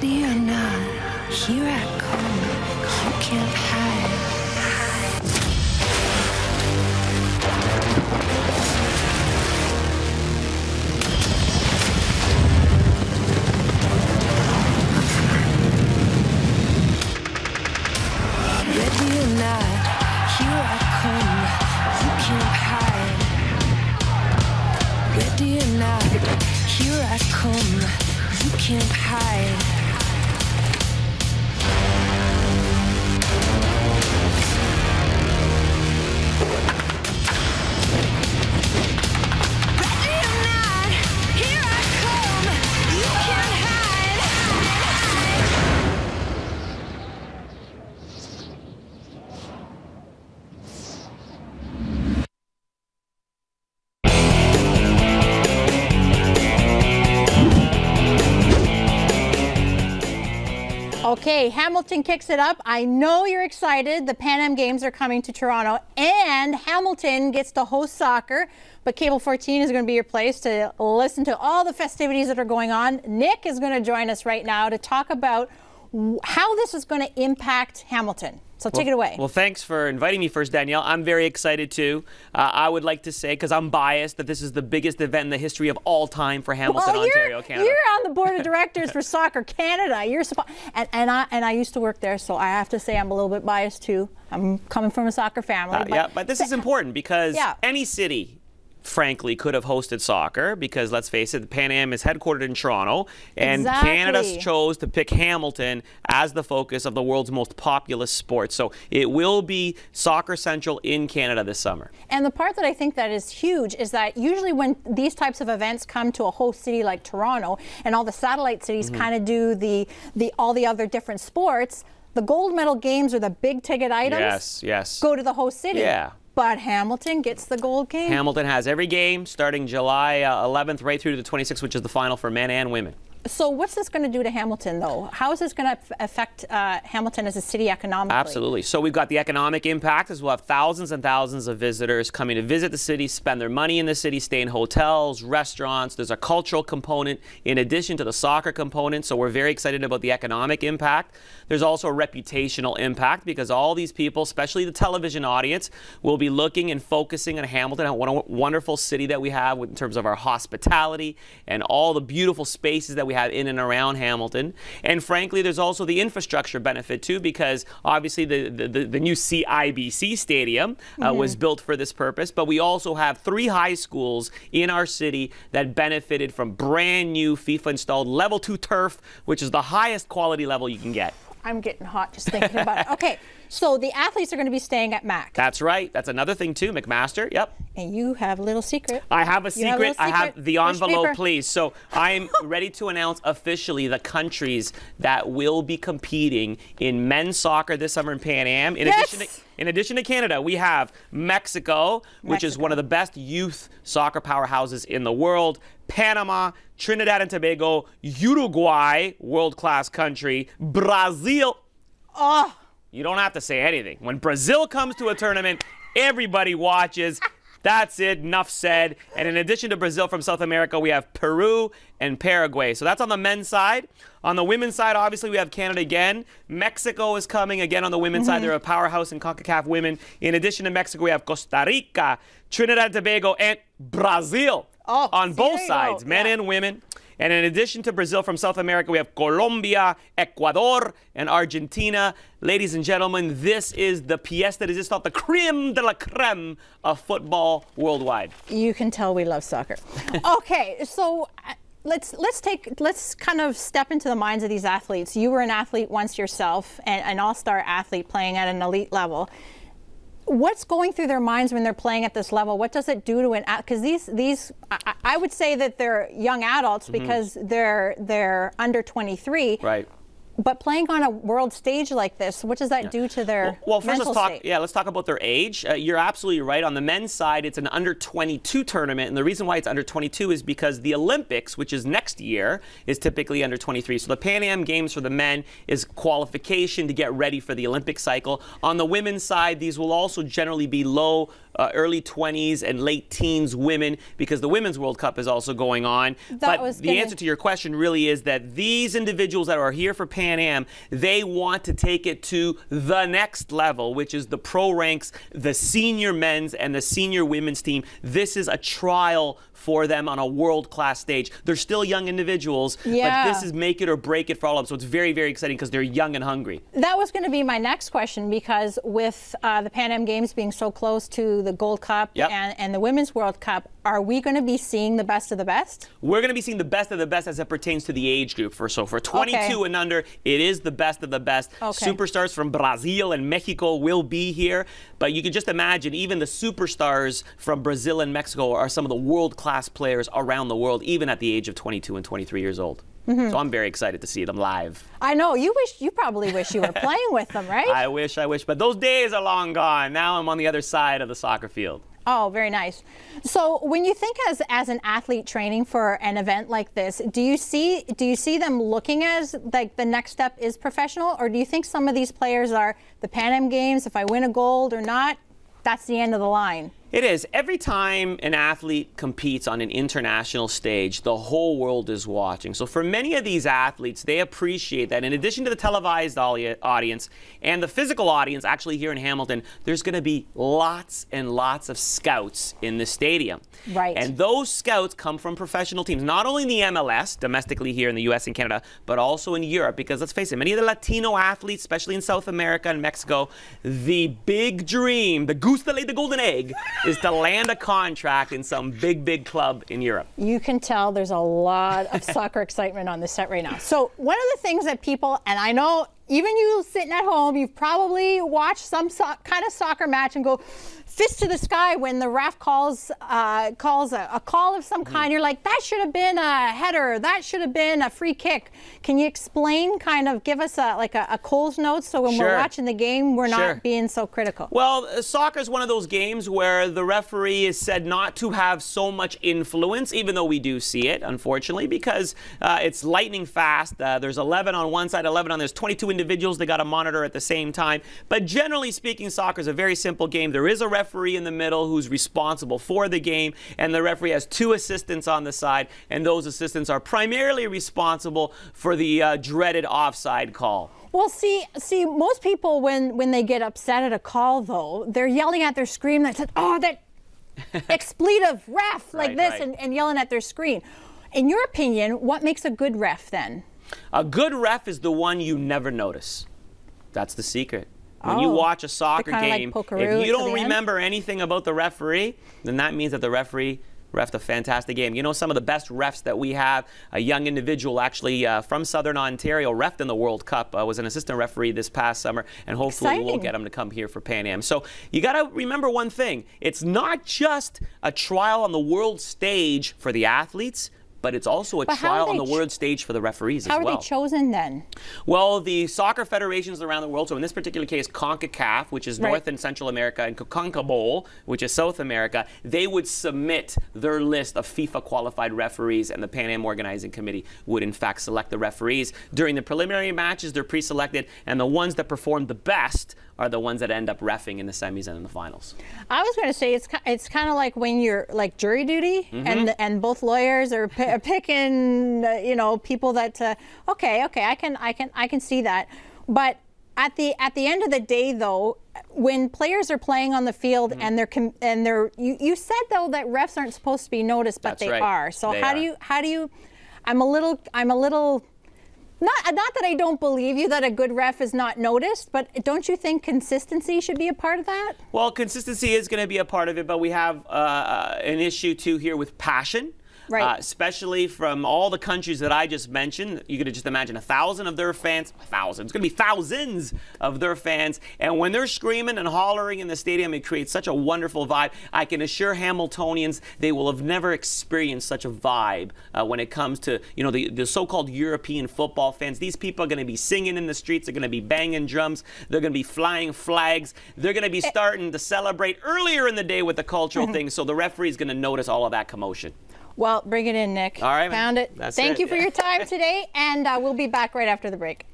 Ready or not, here I come. You can't hide. Ready or not, here I come. You can't hide. Ready or not, here I come. You can't hide. Ready or not, here I come. You can't hide. Okay, Hamilton kicks it up. I know you're excited. The Pan Am Games are coming to Toronto, and Hamilton gets to host soccer. But Cable 14 is going to be your place to listen to all the festivities that are going on. Nick is going to join us right now to talk about how this is going to impact Hamilton. So take it away. Well, thanks for inviting me first, Danielle. I'm very excited too. I would like to say, because I'm biased, that this is the biggest event in the history of all time for Hamilton, Ontario, Canada. You're on the board of directors for Soccer Canada. You're and I used to work there, so I have to say I'm a little bit biased too. I'm coming from a soccer family. But this is important because any city, frankly, could have hosted soccer because, let's face it, the Pan Am is headquartered in Toronto, and Canada chose to pick Hamilton as the focus of the world's most populous sport. So it will be Soccer Central in Canada this summer. And the part that I think that is huge is that usually when these types of events come to a host city like Toronto, and all the satellite cities kind of do all the other different sports, the gold medal games or the big ticket items go to the host city. Yeah. But Hamilton gets the gold game. Hamilton has every game starting July 11th right through to the 26th, which is the final for men and women. So what's this going to do to Hamilton, though? How is this going to affect Hamilton as a city economically? Absolutely. So we've got the economic impact, as we'll have thousands and thousands of visitors coming to visit the city, spend their money in the city, stay in hotels, restaurants. There's a cultural component in addition to the soccer component, so we're very excited about the economic impact. There's also a reputational impact because all these people, especially the television audience, will be looking and focusing on Hamilton, what a wonderful city that we have in terms of our hospitality and all the beautiful spaces that we have in and around Hamilton. And frankly, there's also the infrastructure benefit too, because obviously the new CIBC stadium was built for this purpose, but we also have 3 high schools in our city that benefited from brand new FIFA installed level 2 turf, which is the highest quality level you can get. I'm getting hot just thinking about it. Okay, so the athletes are going to be staying at Mac. That's right. That's another thing too, McMaster. Yep. And you have a little secret. I have a secret. I have the envelope, please. So I'm ready to announce officially the countries that will be competing in men's soccer this summer in Pan Am. In addition to Canada, we have Mexico, which is one of the best youth soccer powerhouses in the world. Panama, Trinidad and Tobago, Uruguay, world-class country, Brazil. Oh, you don't have to say anything. When Brazil comes to a tournament, everybody watches. That's it, enough said. And in addition to Brazil from South America, we have Peru and Paraguay. So that's on the men's side. On the women's side, obviously, we have Canada again. Mexico is coming again on the women's side. They're a powerhouse in CONCACAF women. In addition to Mexico, we have Costa Rica, Trinidad and Tobago, and Brazil on both sides, men and women. And in addition to Brazil from South America, we have Colombia, Ecuador, and Argentina. Ladies and gentlemen, this is the pièce de résistance, the crème de la crème of football worldwide. You can tell we love soccer. Okay, so let's kind of step into the minds of these athletes. You were an athlete once yourself, an all-star athlete playing at an elite level. What's going through their minds when they're playing at this level? What does it do to an because these I would say that they're young adults because they're under 23. Right. But playing on a world stage like this, what does that do to their well, first mental let's talk. state? Yeah, let's talk about their age. You're absolutely right. On the men's side, it's an under 22 tournament, and the reason why it's under 22 is because the Olympics, which is next year, is typically under 23. So the Pan Am Games for the men is qualification to get ready for the Olympic cycle. On the women's side, these will also generally be low early 20s and late teens women, because the Women's World Cup is also going on. But the answer to your question really is that these individuals that are here for Pan Am, they want to take it to the next level, which is the pro ranks, the senior men's and the senior women's team. This is a trial for them on a world-class stage. They're still young individuals, but this is make it or break it for all of them. So it's very, very exciting because they're young and hungry. That was going to be my next question, because with the Pan Am Games being so close to the Gold Cup and the Women's World Cup, are we going to be seeing the best of the best? We're going to be seeing the best of the best as it pertains to the age group. So for 22 and under, it is the best of the best. Superstars from Brazil and Mexico will be here. But you can just imagine, even the superstars from Brazil and Mexico are some of the world-class players around the world, even at the age of 22 and 23 years old. So I'm very excited to see them live. I know. You probably wish you were playing with them, right? I wish. But those days are long gone. Now I'm on the other side of the soccer field. Oh, very nice. So when you think as an athlete training for an event like this, do you see them looking as like the next step is professional, or do you think some of these players are the Pan Am Games, if I win a gold or not, that's the end of the line? It is. Every time an athlete competes on an international stage, the whole world is watching. So for many of these athletes, they appreciate that in addition to the televised audience and the physical audience actually here in Hamilton, there's going to be lots and lots of scouts in the stadium. Right. And those scouts come from professional teams, not only in the MLS, domestically here in the US and Canada, but also in Europe. Because let's face it, many of the Latino athletes, especially in South America and Mexico, the big dream, the goose that laid the golden egg, is to land a contract in some big, big club in Europe. You can tell there's a lot of soccer excitement on the set right now. So one of the things that people, and I know even you sitting at home, you've probably watched some kind of soccer match and go fist to the sky when the ref calls a call of some kind. You're like, that should have been a header, that should have been a free kick. Can you explain, kind of give us a Cole's notes, so when we're watching the game, we're not being so critical? Well, soccer is one of those games where the referee is said not to have so much influence, even though we do see it, unfortunately, because it's lightning fast. There's 11 on one side, 11 on there's 22 individuals they got to monitor at the same time. But generally speaking, soccer is a very simple game. There is a referee in the middle who's responsible for the game, and the referee has 2 assistants on the side, and those assistants are primarily responsible for the dreaded offside call. Well, see, most people when they get upset at a call, though, they're yelling at their screen. They said, "Oh, that expletive ref," like this, and yelling at their screen. In your opinion, what makes a good ref then? A good ref is the one you never notice. That's the secret. When you watch a soccer game, if you don't remember anything about the referee, then that means that the referee refed a fantastic game. You know, some of the best refs that we have, a young individual actually from Southern Ontario, refed in the World Cup, was an assistant referee this past summer, and hopefully we'll get him to come here for Pan Am. So you got to remember one thing. It's not just a trial on the world stage for the athletes, but it's also a trial on the world stage for the referees as well. How are they chosen then? Well, the soccer federations around the world, so in this particular case, CONCACAF, which is North and Central America, and CONCABOL, which is South America, they would submit their list of FIFA-qualified referees, and the Pan Am Organizing Committee would, in fact, select the referees. During the preliminary matches, they're pre-selected, and the ones that perform the best are the ones that end up reffing in the semis and in the finals. I was going to say it's kind of like when you're like jury duty, and both lawyers are picking you know, people that okay, I can see that, but at the end of the day, though, when players are playing on the field and they're you said though that refs aren't supposed to be noticed, but they are. So how do you? I'm a little. Not that I don't believe you that a good ref is not noticed, but don't you think consistency should be a part of that? Well, consistency is going to be a part of it, but we have an issue too here with passion. Especially from all the countries that I just mentioned. You could just imagine 1,000 of their fans, it's going to be thousands of their fans, and when they're screaming and hollering in the stadium, it creates such a wonderful vibe. I can assure Hamiltonians they will have never experienced such a vibe when it comes to, you know, the so-called European football fans. These people are going to be singing in the streets, they're going to be banging drums, they're going to be flying flags, they're going to be starting to celebrate earlier in the day with the cultural things, so the referee is going to notice all of that commotion. Well, bring it in, Nick. All right, found it. That's Thank you for your time today, and we'll be back right after the break.